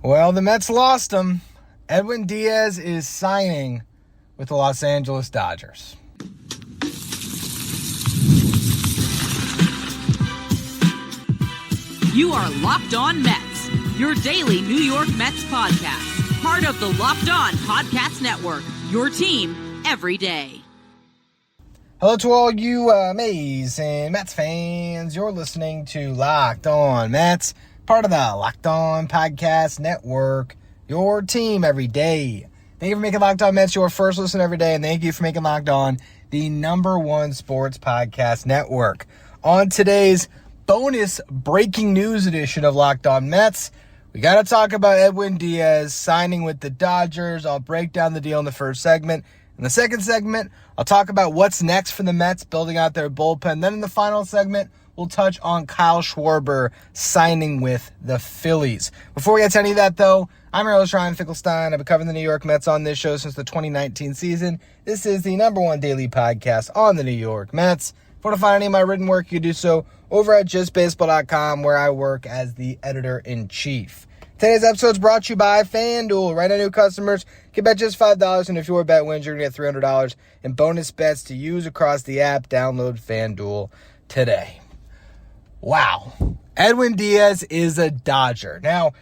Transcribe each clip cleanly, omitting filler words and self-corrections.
Well, the Mets lost him. Edwin Diaz is signing with the Los Angeles Dodgers. You are Locked On Mets, your daily New York Mets podcast. Part of the Locked On Podcast Network, your team every day. Hello to all you amazing Mets fans. You're listening to Locked On Mets, part of the Locked On Podcast Network, your team every day. Thank you for making Locked On Mets your first listen every day, and thank you for making Locked On the #1 sports podcast network. On today's bonus breaking news edition of Locked On Mets, we got to talk about Edwin Diaz signing with the Dodgers. I'll break down the deal in the first segment. In the second segment, I'll talk about what's next for the Mets, building out their bullpen. Then in the final segment, we'll touch on Kyle Schwarber signing with the Phillies. Before we get to any of that, though, I'm your host, Finkelstein. I've been covering the New York Mets on this show since the 2019 season. This is the #1 daily podcast on the New York Mets. If you want to find any of my written work, you can do so over at justbaseball.com, where I work as the editor-in-chief. Today's episode is brought to you by FanDuel. Right now, new customers can bet just $5, and if your bet wins, you're going to get $300 in bonus bets to use across the app. Download FanDuel today. Wow. Edwin Diaz is a Dodger. Now,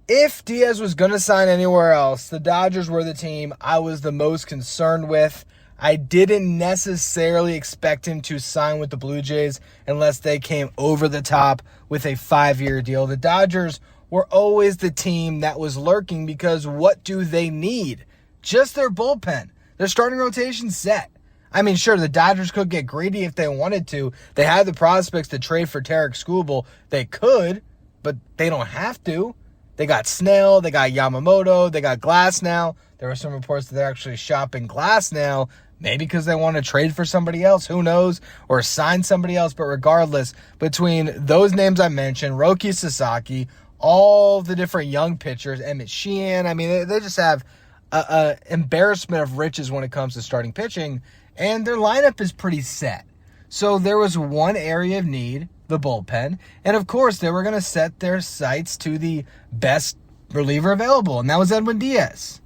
if Diaz was going to sign anywhere else, the Dodgers were the team I was the most concerned with. I didn't necessarily expect him to sign with the Blue Jays unless they came over the top with a 5-year deal. The Dodgers were always the team that was lurking because what do they need? Just their bullpen. Their starting rotation set. I mean, sure, the Dodgers could get greedy if they wanted to. They had the prospects to trade for Tarek Skubal. They could, but they don't have to. They got Snell, they got Yamamoto, they got Glass now. There were some reports that they're actually shopping Glass now, maybe because they want to trade for somebody else, who knows, or sign somebody else. But regardless, between those names I mentioned, Roki Sasaki, all the different young pitchers, Emmett Sheehan, I mean, they just have an embarrassment of riches when it comes to starting pitching, and their lineup is pretty set. So there was one area of need, the bullpen, and of course they were going to set their sights to the best reliever available, and that was Edwin Diaz.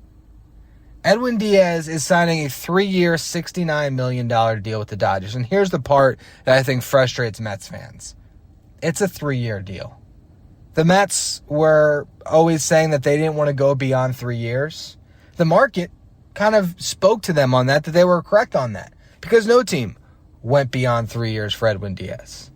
Edwin Diaz is signing a 3-year, $69 million deal with the Dodgers, and here's the part that I think frustrates Mets fans. It's a 3-year deal. The Mets were always saying that they didn't want to go beyond 3 years. The market kind of spoke to them on that they were correct on that, because no team went beyond 3 years for Edwin Diaz.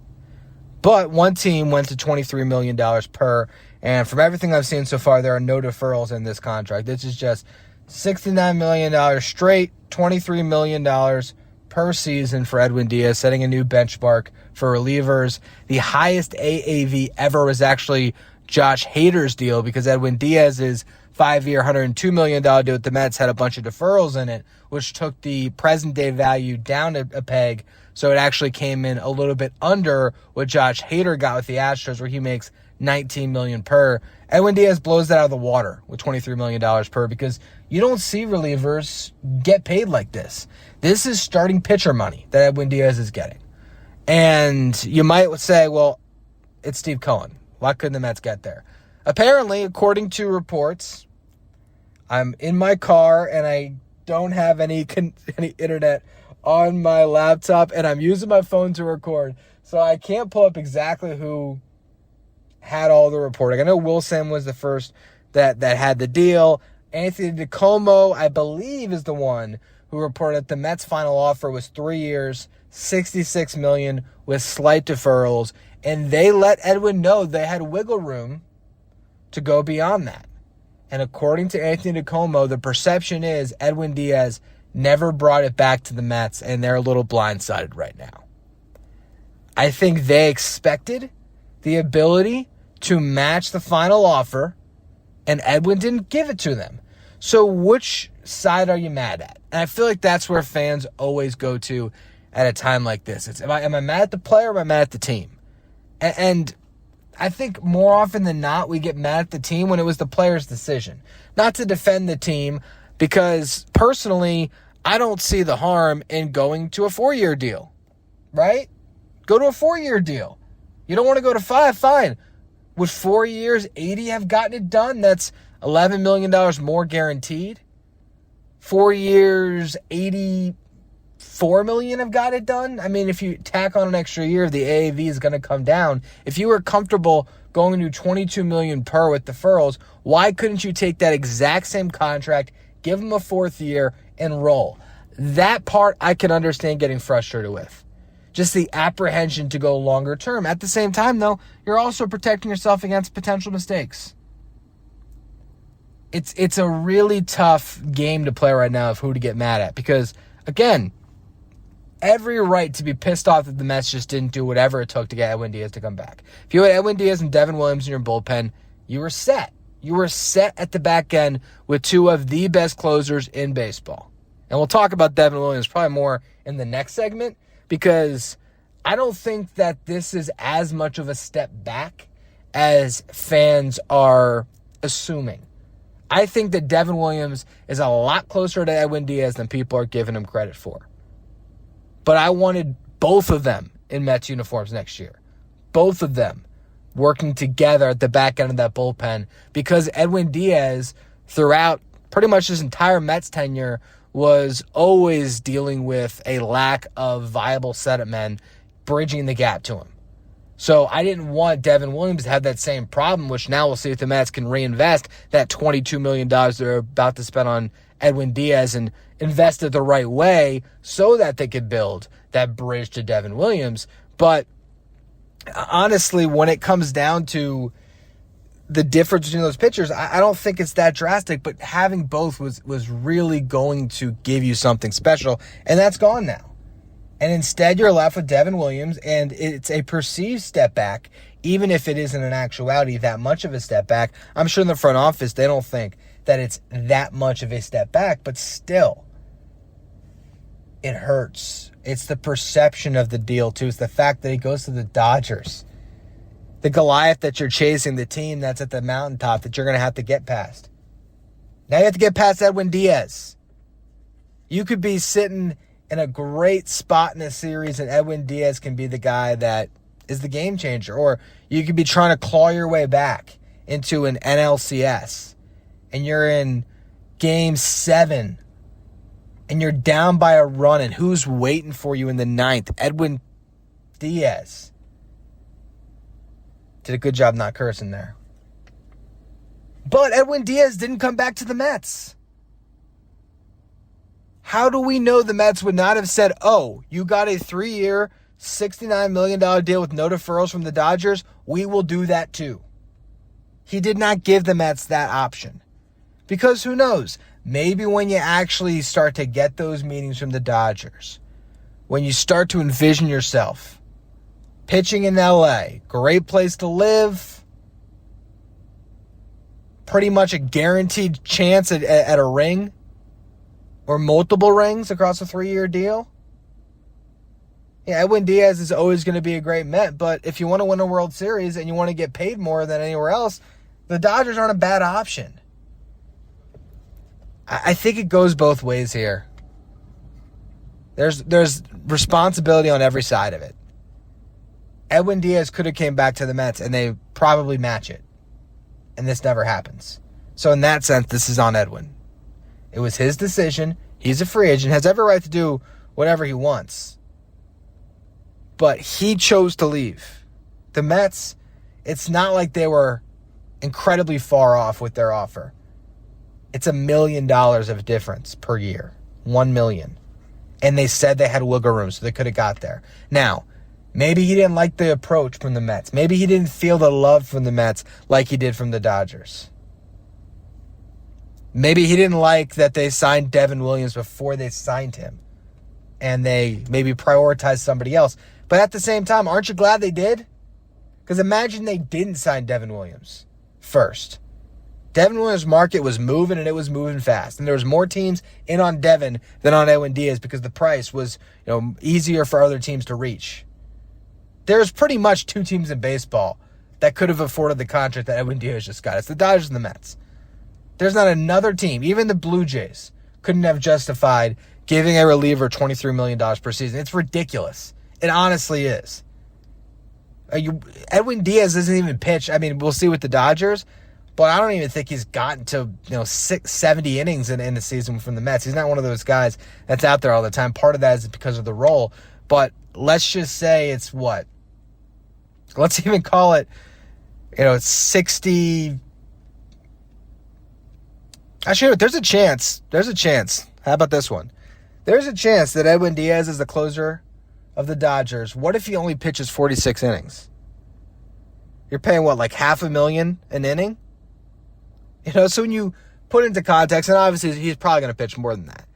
But one team went to $23 million per, and from everything I've seen so far, there are no deferrals in this contract. This is just $69 million straight, $23 million per season for Edwin Diaz, setting a new benchmark for relievers. The highest AAV ever was actually Josh Hader's deal, because Edwin Diaz's 5-year, $102 million deal with the Mets had a bunch of deferrals in it, which took the present-day value down a peg, so it actually came in a little bit under what Josh Hader got with the Astros, where he makes $19 million per. Edwin Diaz blows that out of the water with $23 million per, because you don't see relievers get paid like this. This is starting pitcher money that Edwin Diaz is getting. And you might say, well, it's Steve Cohen. Why couldn't the Mets get there? Apparently, according to reports, I'm in my car and I don't have any internet on my laptop, and I'm using my phone to record. So I can't pull up exactly who had all the reporting. I know Wilson was the first that had the deal. Anthony DiComo, I believe, is the one who reported that the Mets' final offer was 3 years, $66 million with slight deferrals, and they let Edwin know they had wiggle room to go beyond that. And according to Anthony DiComo, the perception is Edwin Diaz never brought it back to the Mets, and they're a little blindsided right now. I think they expected the ability to match the final offer, and Edwin didn't give it to them. So which side are you mad at? And I feel like that's where fans always go to at a time like this. It's, am I mad at the player, or am I mad at the team? And I think more often than not, we get mad at the team when it was the player's decision. Not to defend the team, because personally, I don't see the harm in going to a 4-year deal, right? Go to a 4-year deal. You don't want to go to 5, fine. Would 4 years, 80 have gotten it done? That's $11 million more guaranteed. 4 years, 84 million have got it done. I mean, if you tack on an extra year, the AAV is going to come down. If you were comfortable going to 22 million per with deferrals, why couldn't you take that exact same contract, give them a 4th year, and roll? That part I can understand getting frustrated with. Just the apprehension to go longer term. At the same time, though, you're also protecting yourself against potential mistakes. It's a really tough game to play right now of who to get mad at. Because, again, every right to be pissed off that the Mets just didn't do whatever it took to get Edwin Diaz to come back. If you had Edwin Diaz and Devin Williams in your bullpen, you were set. You were set at the back end with 2 of the best closers in baseball. And we'll talk about Devin Williams probably more in the next segment, because I don't think that this is as much of a step back as fans are assuming. I think that Devin Williams is a lot closer to Edwin Diaz than people are giving him credit for. But I wanted both of them in Mets uniforms next year. Both of them working together at the back end of that bullpen, because Edwin Diaz, throughout pretty much his entire Mets tenure, was always dealing with a lack of viable setup men bridging the gap to him. So I didn't want Devin Williams to have that same problem, which now we'll see if the Mets can reinvest that $22 million they're about to spend on Edwin Diaz and invest it the right way so that they could build that bridge to Devin Williams. But honestly, when it comes down to the difference between those pitchers, I don't think it's that drastic, but having both was really going to give you something special, and that's gone now. And instead, you're left with Devin Williams, and it's a perceived step back, even if it isn't in actuality that much of a step back. I'm sure in the front office, they don't think that it's that much of a step back, but still, it hurts. It's the perception of the deal, too. It's the fact that he goes to the Dodgers. The Goliath that you're chasing, the team that's at the mountaintop that you're going to have to get past. Now you have to get past Edwin Diaz. You could be sitting in a great spot in a series and Edwin Diaz can be the guy that is the game changer. Or you could be trying to claw your way back into an NLCS and you're in Game 7 and you're down by a run, and who's waiting for you in the 9th? Edwin Diaz. Did a good job not cursing there. But Edwin Diaz didn't come back to the Mets. How do we know the Mets would not have said, oh, you got a 3-year, $69 million deal with no deferrals from the Dodgers? We will do that too. He did not give the Mets that option. Because who knows? Maybe when you actually start to get those meetings from the Dodgers, when you start to envision yourself pitching in LA, great place to live, pretty much a guaranteed chance at a ring or multiple rings across a 3-year deal. Yeah, Edwin Diaz is always going to be a great Met, but if you want to win a World Series and you want to get paid more than anywhere else, the Dodgers aren't a bad option. I think it goes both ways here. There's responsibility on every side of it. Edwin Diaz could have came back to the Mets and they probably match it. And this never happens. So in that sense, this is on Edwin. It was his decision. He's a free agent, has every right to do whatever he wants. But he chose to leave. The Mets, it's not like they were incredibly far off with their offer. It's $1 million of difference per year. $1 million. And they said they had wiggle room, so they could have got there. Now, maybe he didn't like the approach from the Mets. Maybe he didn't feel the love from the Mets like he did from the Dodgers. Maybe he didn't like that they signed Devin Williams before they signed him. And they maybe prioritized somebody else. But at the same time, aren't you glad they did? Because imagine they didn't sign Devin Williams first. Devin Williams' market was moving, and it was moving fast. And there was more teams in on Devin than on Edwin Diaz because the price was, easier for other teams to reach. There's pretty much 2 teams in baseball that could have afforded the contract that Edwin Diaz just got. It's the Dodgers and the Mets. There's not another team, even the Blue Jays, couldn't have justified giving a reliever $23 million per season. It's ridiculous. It honestly is. Edwin Diaz doesn't even pitch. I mean, we'll see with the Dodgers, but I don't even think he's gotten to 70 innings in the season from the Mets. He's not one of those guys that's out there all the time. Part of that is because of the role, but let's just say it's what? Let's even call it, it's 60. Actually, there's a chance. How about this one? There's a chance that Edwin Diaz is the closer of the Dodgers. What if he only pitches 46 innings? You're paying what, like $500,000 an inning? So when you put into context, and obviously he's probably going to pitch more than that,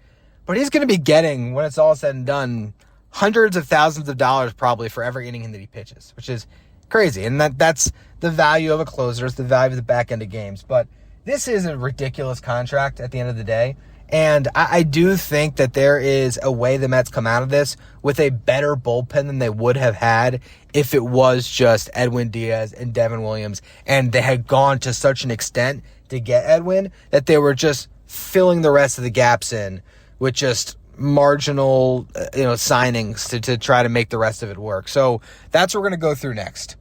but he's going to be getting, when it's all said and done, hundreds of thousands of dollars probably for every inning that he pitches, which is crazy. And that's the value of a closer. It's the value of the back end of games. But this is a ridiculous contract at the end of the day. And I do think that there is a way the Mets come out of this with a better bullpen than they would have had if it was just Edwin Diaz and Devin Williams, and they had gone to such an extent to get Edwin that they were just filling the rest of the gaps in with just marginal signings to try to make the rest of it work. So that's what we're going to go through next.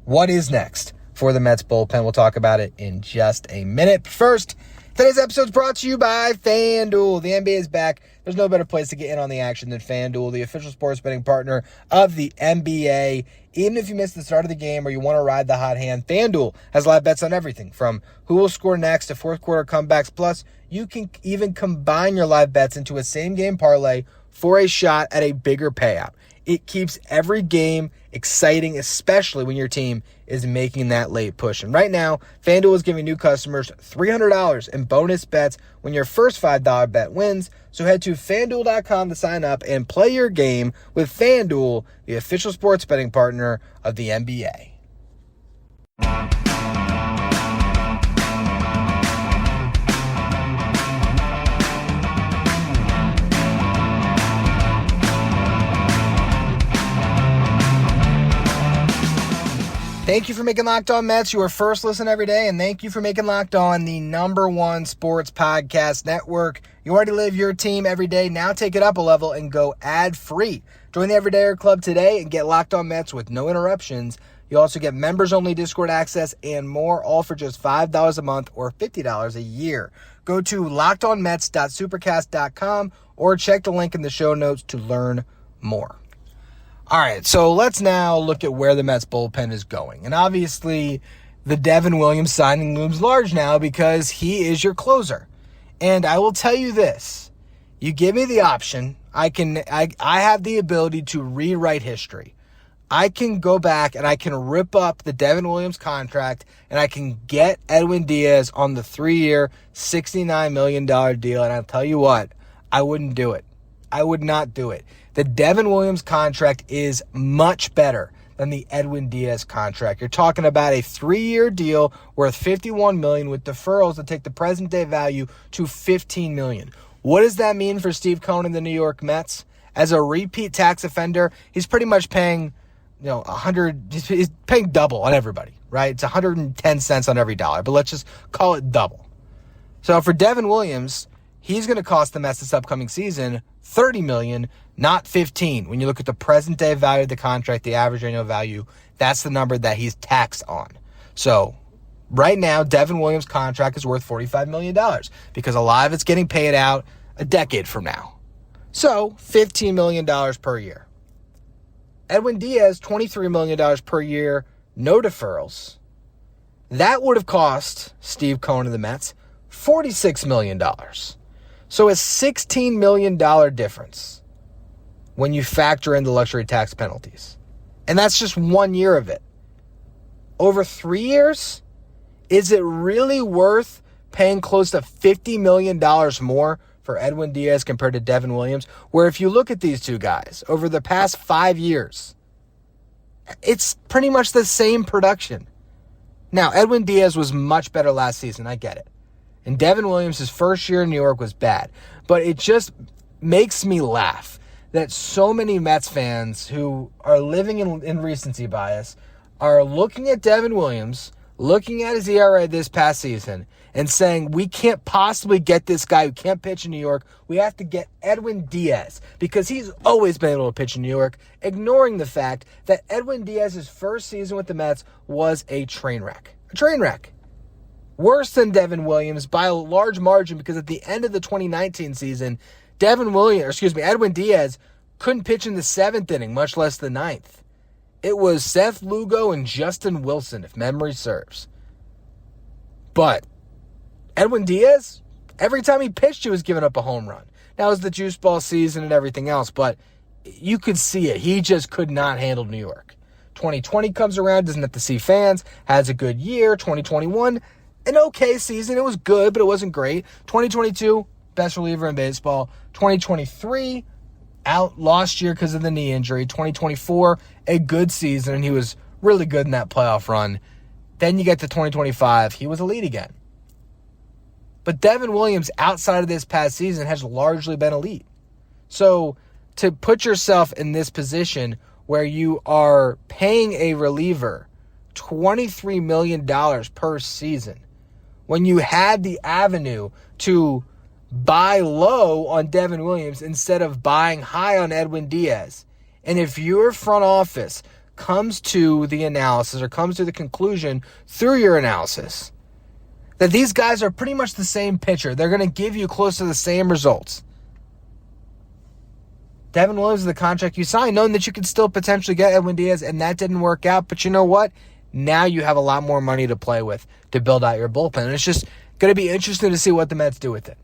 What is next for the Mets bullpen? We'll talk about it in just a minute. First, today's episode is brought to you by FanDuel. The NBA is back. There's no better place to get in on the action than FanDuel, the official sports betting partner of the NBA. Even if you missed the start of the game or you want to ride the hot hand, FanDuel has live bets on everything from who will score next to fourth quarter comebacks. Plus, you can even combine your live bets into a same-game parlay for a shot at a bigger payout. It keeps every game exciting, especially when your team is making that late push. And right now, FanDuel is giving new customers $300 in bonus bets when your first $5 bet wins. So head to FanDuel.com to sign up and play your game with FanDuel, the official sports betting partner of the NBA. Thank you for making Locked On Mets your first listen every day, and thank you for making Locked On the #1 sports podcast network. You already live your team every day. Now take it up a level and go ad-free. Join the Everydayer Club today and get Locked On Mets with no interruptions. You also get members-only Discord access and more, all for just $5 a month or $50 a year. Go to lockedonmets.supercast.com or check the link in the show notes to learn more. All right, so let's now look at where the Mets bullpen is going. And obviously, the Devin Williams signing looms large now because he is your closer. And I will tell you this. You give me the option. I have the ability to rewrite history. I can go back and I can rip up the Devin Williams contract and I can get Edwin Diaz on the 3-year, $69 million deal. And I'll tell you what, I wouldn't do it. I would not do it. The Devin Williams contract is much better than the Edwin Diaz contract. You're talking about a 3-year deal worth $51 million with deferrals that take the present day value to $15 million. What does that mean for Steve Cohen and the New York Mets? As a repeat tax offender, he's pretty much paying, he's paying double on everybody, right? It's 110 cents on every dollar, but let's just call it double. So for Devin Williams, he's going to cost the Mets this upcoming season $30 million, not $15. When you look at the present day value of the contract, the average annual value, that's the number that he's taxed on. So right now, Devin Williams' contract is worth $45 million because a lot of it's getting paid out a decade from now. So $15 million per year. Edwin Diaz, $23 million per year, no deferrals. That would have cost Steve Cohen of the Mets $46 million. So a $16 million difference when you factor in the luxury tax penalties. And that's just 1 year of it. Over 3 years, is it really worth paying close to $50 million more for Edwin Diaz compared to Devin Williams? Where if you look at these two guys over the past 5 years, it's pretty much the same production. Now, Edwin Diaz was much better last season. I get it. And Devin Williams, his first year in New York was bad. But it just makes me laugh that so many Mets fans who are living in recency bias are looking at Devin Williams looking at his ERA this past season and saying, we can't possibly get this guy who can't pitch in New York. We have to get Edwin Diaz because he's always been able to pitch in New York, ignoring the fact that Edwin Diaz's first season with the Mets was a train wreck. A train wreck. Worse than Devin Williams by a large margin because at the end of the 2019 season, Edwin Diaz couldn't pitch in the 7th inning, much less the 9th. It was Seth Lugo and Justin Wilson, if memory serves. But Edwin Diaz, every time he pitched, he was giving up a home run. Now it was the juice ball season and everything else, but you could see it. He just could not handle New York. 2020 comes around, doesn't have to see fans, has a good year. 2021, an okay season. It was good, but it wasn't great. 2022, best reliever in baseball. 2023, out last year because of the knee injury. 2024, a good season, and he was really good in that playoff run. Then you get to 2025, he was elite again. But Devin Williams, outside of this past season, has largely been elite. So to put yourself in this position where you are paying a reliever $23 million per season, when you had the avenue to buy low on Devin Williams instead of buying high on Edwin Diaz. And if your front office comes to the analysis or comes to the conclusion through your analysis that these guys are pretty much the same pitcher, they're going to give you close to the same results. Devin Williams is the contract you signed, knowing that you could still potentially get Edwin Diaz, and that didn't work out. But you know what? Now you have a lot more money to play with to build out your bullpen. And it's just going to be interesting to see what the Mets do with it.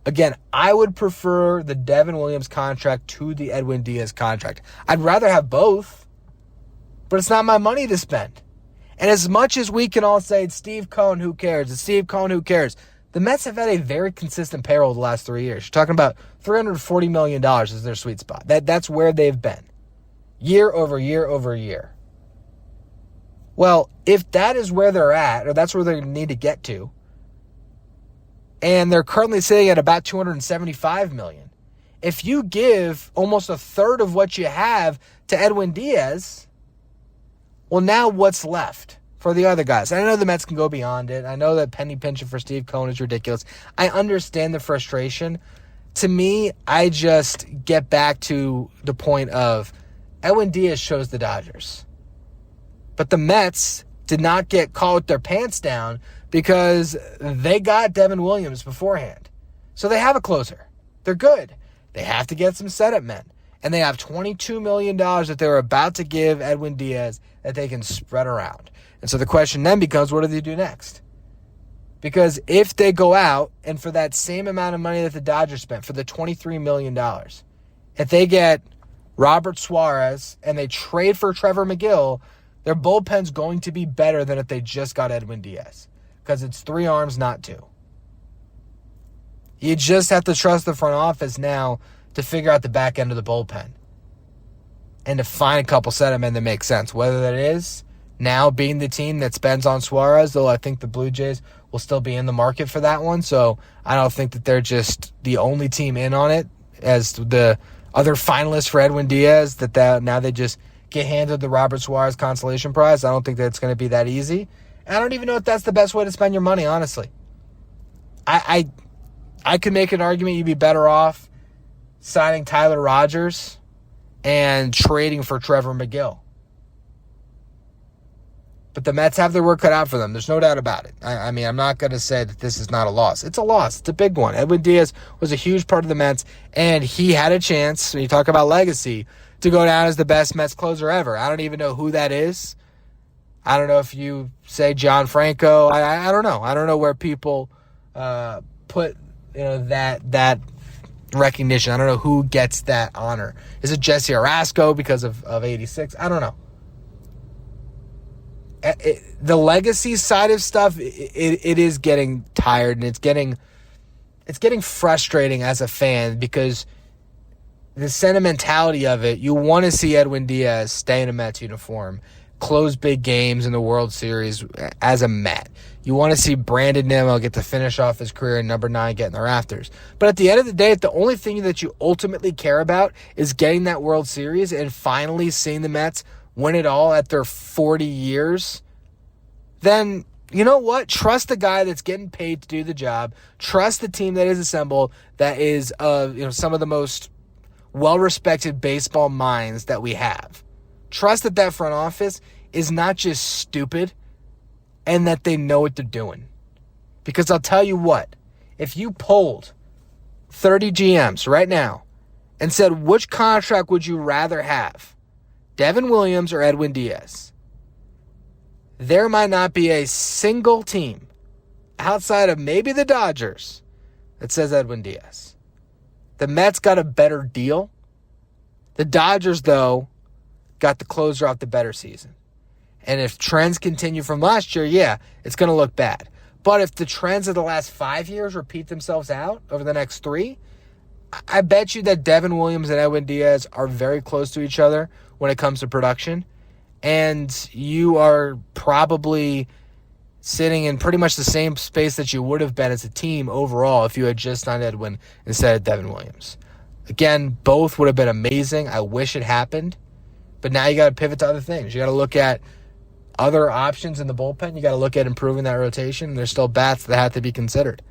Again, I would prefer the Devin Williams contract to the Edwin Diaz contract. I'd rather have both, but it's not my money to spend. And as much as we can all say, it's Steve Cohen, who cares? It's Steve Cohen, who cares? The Mets have had a very consistent payroll the last 3 years. You're talking about $340 million is their sweet spot. That's where they've been. Year over year over year. Well, if that is where they're at, or that's where they need to get to, and they're currently sitting at about $275 million, if you give almost a third of what you have to Edwin Diaz, well, now what's left for the other guys? I know the Mets can go beyond it. I know that penny pinching for Steve Cohen is ridiculous. I understand the frustration. To me, I just get back to the point of Edwin Diaz chose the Dodgers. But the Mets did not get caught with their pants down because they got Devin Williams beforehand. So they have a closer. They're good. They have to get some setup men. And they have $22 million that they're about to give Edwin Diaz that they can spread around. And so the question then becomes, what do they do next? Because if they go out and for that same amount of money that the Dodgers spent, for the $23 million, if they get Robert Suarez and they trade for Trevor McGill, their bullpen's going to be better than if they just got Edwin Diaz. Because it's 3 arms, not 2. You just have to trust the front office now to figure out the back end of the bullpen. And to find a couple setup men that make sense. Whether that is now being the team that spends on Suarez, though I think the Blue Jays will still be in the market for that one. So I don't think that they're just the only team in on it as the other finalists for Edwin Diaz, that now they just get handed the Robert Suarez consolation prize. I don't think that's going to be that easy. And I don't even know if that's the best way to spend your money, honestly. I could make an argument you'd be better off signing Tyler Rogers and trading for Trevor McGill. But the Mets have their work cut out for them. There's no doubt about it. I mean, I'm not going to say that this is not a loss. It's a loss. It's a big one. Edwin Diaz was a huge part of the Mets, and he had a chance, when you talk about legacy, to go down as the best Mets closer ever. I don't even know who that is. I don't know if you say John Franco. I don't know. I don't know where people put that recognition. I don't know who gets that honor. Is it Jesse Orasco because of 86? I don't know. The legacy side of stuff, it is getting tired, and it's getting frustrating as a fan because the sentimentality of it, you want to see Edwin Diaz stay in a Mets uniform, close big games in the World Series as a Met. You want to see Brandon Nimmo get to finish off his career in number 9, getting the rafters. But at the end of the day, the only thing that you ultimately care about is getting that World Series and finally seeing the Mets win it all at their 40 years, then you know what? Trust the guy that's getting paid to do the job. Trust the team that is assembled that is some of the most well-respected baseball minds that we have. Trust that front office is not just stupid and that they know what they're doing. Because I'll tell you what, if you polled 30 GMs right now and said, which contract would you rather have, Devin Williams or Edwin Diaz? There might not be a single team outside of maybe the Dodgers that says Edwin Diaz. The Mets got a better deal. The Dodgers, though, got the closer off the better season. And if trends continue from last year, yeah, it's going to look bad. But if the trends of the last 5 years repeat themselves out over the next 3, I bet you that Devin Williams and Edwin Diaz are very close to each other when it comes to production. And you are probably sitting in pretty much the same space that you would have been as a team overall if you had just signed Edwin instead of Devin Williams. Again, both would have been amazing. I wish it happened. But now you got to pivot to other things. You got to look at other options in the bullpen. You got to look at improving that rotation. And there's still bats that have to be considered.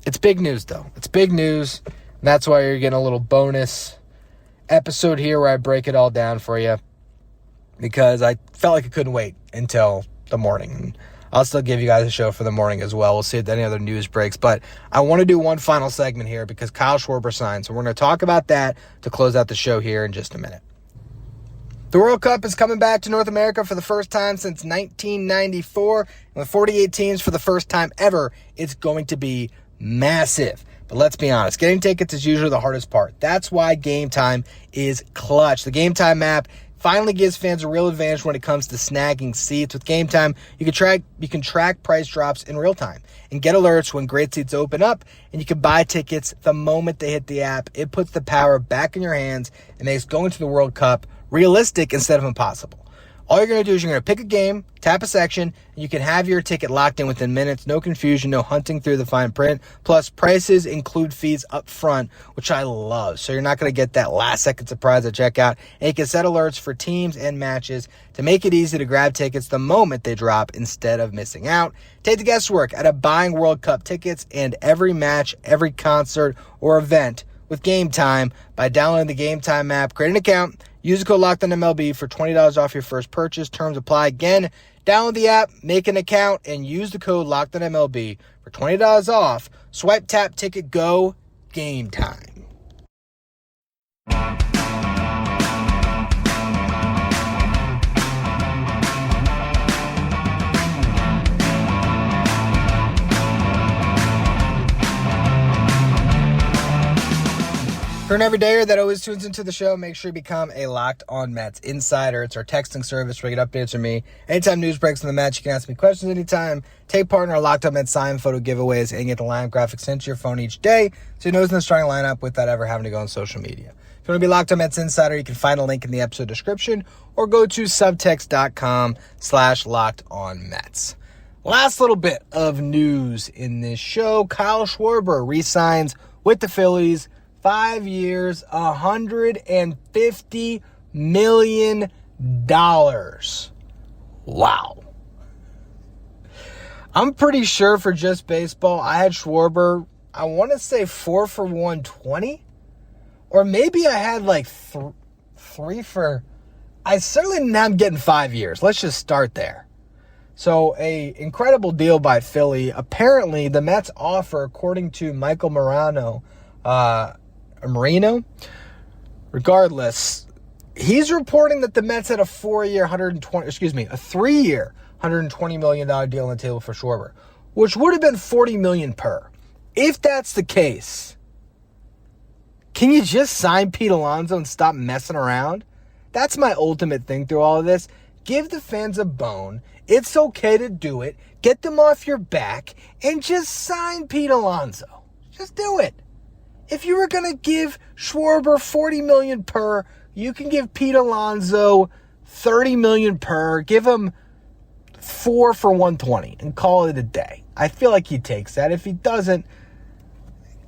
It's big news, though. It's big news. And that's why you're getting a little bonus episode here where I break it all down for you. Because I felt like I couldn't wait until the morning. And I'll still give you guys a show for the morning as well. We'll see if any other news breaks. But I want to do one final segment here because Kyle Schwarber signed. So we're going to talk about that to close out the show here in just a minute. The World Cup is coming back to North America for the first time since 1994. And with 48 teams for the first time ever, it's going to be massive. But let's be honest, getting tickets is usually the hardest part. That's why Game Time is clutch. The Game Time app finally gives fans a real advantage when it comes to snagging seats. With Game Time, you can track price drops in real time and get alerts when great seats open up, and you can buy tickets the moment they hit the app. It puts the power back in your hands and makes going to the World Cup realistic instead of impossible. All you're going to do is you're going to pick a game, tap a section, and you can have your ticket locked in within minutes. No confusion, no hunting through the fine print. Plus, prices include fees up front, which I love. So you're not going to get that last-second surprise at checkout. And you can set alerts for teams and matches to make it easy to grab tickets the moment they drop instead of missing out. Take the guesswork out of buying World Cup tickets and every match, every concert, or event with Game Time by downloading the Game Time app. Create an account. Use the code LOCKEDONMLB for $20 off your first purchase. Terms apply. Again, download the app, make an account, and use the code LOCKEDONMLB for $20 off. Swipe, tap, ticket, go. Game Time. For an everydayer that always tunes into the show, make sure you become a Locked On Mets insider. It's our texting service where you get updates from me. Anytime news breaks in the Mets, you can ask me questions anytime. Take part in our Locked On Mets sign photo giveaways and get the lineup graphic sent to your phone each day so you know who's in the starting lineup without ever having to go on social media. If you want to be Locked On Mets insider, you can find a link in the episode description or go to subtext.com/LockedOnMets. Last little bit of news in this show. Kyle Schwarber re-signs with the Phillies. 5 years, $150 million. Wow. I'm pretty sure for just baseball, I had Schwarber, I want to say 4 for 120. Or maybe I had like 3 for... I certainly am getting 5 years. Let's just start there. So, a incredible deal by Philly. Apparently, the Mets offer, according to Michael Marino, regardless, he's reporting that the Mets had a 3-year, $120 million deal on the table for Schwarber, which would have been $40 million per. If that's the case, can you just sign Pete Alonso and stop messing around? That's my ultimate thing through all of this. Give the fans a bone. It's okay to do it. Get them off your back and just sign Pete Alonso. Just do it. If you were going to give Schwarber $40 million per, you can give Pete Alonso $30 million per. Give him 4 for 120 and call it a day. I feel like he takes that. If he doesn't,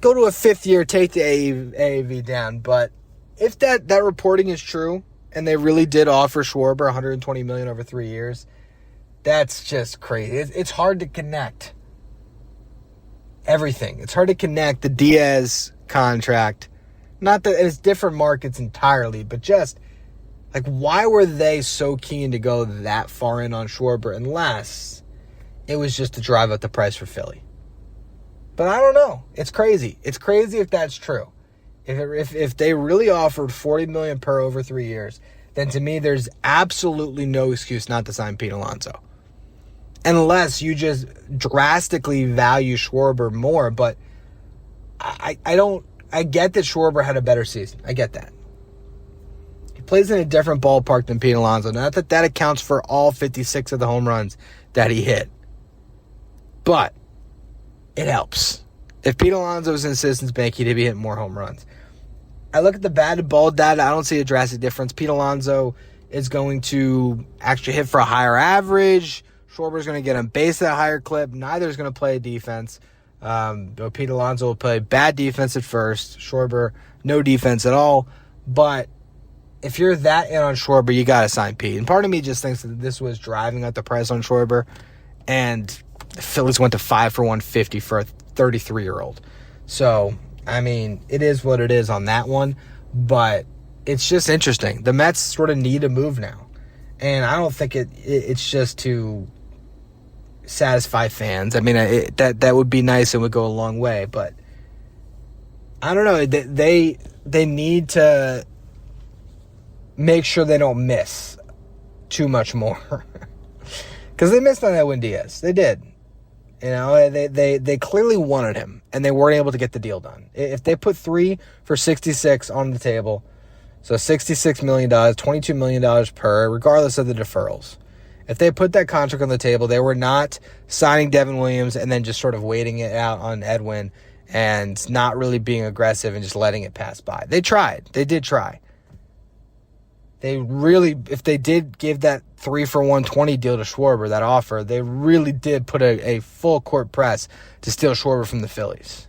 go to a 5th year, take the AAV down. But if that reporting is true, and they really did offer Schwarber $120 million over 3 years, that's just crazy. It's hard to connect everything. It's hard to connect the Diaz contract. Not that it's different markets entirely, but just like, why were they so keen to go that far in on Schwarber unless it was just to drive up the price for Philly? But I don't know. It's crazy. It's crazy if that's true. If they really offered $40 million per over 3 years, then to me there's absolutely no excuse not to sign Pete Alonso. Unless you just drastically value Schwarber more. But I get that Schwarber had a better season. I get that. He plays in a different ballpark than Pete Alonso. Not that that accounts for all 56 of the home runs that he hit. But it helps. If Pete Alonso was in Citizens Bank, he'd be hitting more home runs. I look at the batted ball data. I don't see a drastic difference. Pete Alonso is going to actually hit for a higher average. Schwarber's going to get on base at a higher clip. Neither is going to play defense. Pete Alonso will play bad defense at first. Schwarber, no defense at all. But if you're that in on Schwarber, you got to sign Pete. And part of me just thinks that this was driving up the price on Schwarber. And the Phillies went to 5 for $150 for a 33-year-old. So, I mean, it is what it is on that one. But it's just interesting. The Mets sort of need a move now. And I don't think it's just to satisfy fans. I mean, that would be nice and would go a long way. But I don't know. They need to make sure they don't miss too much more. Because they missed on Edwin Diaz. They did. You know, they clearly wanted him, and they weren't able to get the deal done. If they put 3 for 66 on the table, so $66 million, $22 million per, regardless of the deferrals. If they put that contract on the table, they were not signing Devin Williams and then just sort of waiting it out on Edwin and not really being aggressive and just letting it pass by. They tried. They did try. They really, if they did give that 3 for $120 deal to Schwarber, that offer, they really did put a full court press to steal Schwarber from the Phillies.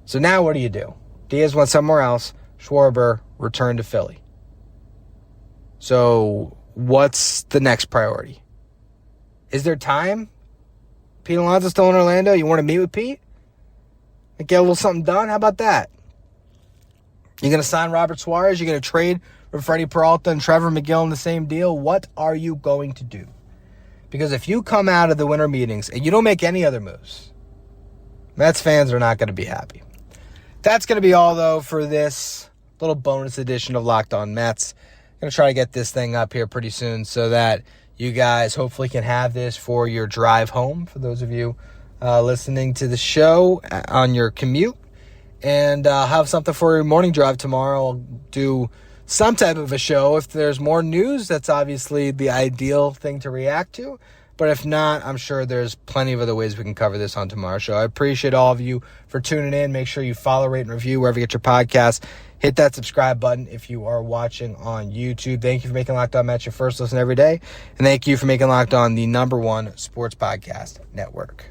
So now what do? Diaz went somewhere else. Schwarber returned to Philly. So what's the next priority? Is there time? Pete Alonso still in Orlando? You want to meet with Pete? And get a little something done? How about that? You're going to sign Robert Suarez? You're going to trade for Freddie Peralta and Trevor McGill in the same deal? What are you going to do? Because if you come out of the winter meetings and you don't make any other moves, Mets fans are not going to be happy. That's going to be all, though, for this little bonus edition of Locked On Mets. I'm going to try to get this thing up here pretty soon so that you guys hopefully can have this for your drive home, for those of you listening to the show on your commute. And have something for your morning drive tomorrow. I'll do some type of a show. If there's more news, that's obviously the ideal thing to react to. But if not, I'm sure there's plenty of other ways we can cover this on tomorrow's show. I appreciate all of you for tuning in. Make sure you follow, rate, and review wherever you get your podcasts. Hit that subscribe button if you are watching on YouTube. Thank you for making Locked On Mets your first listen every day. And thank you for making Locked On the #1 sports podcast network.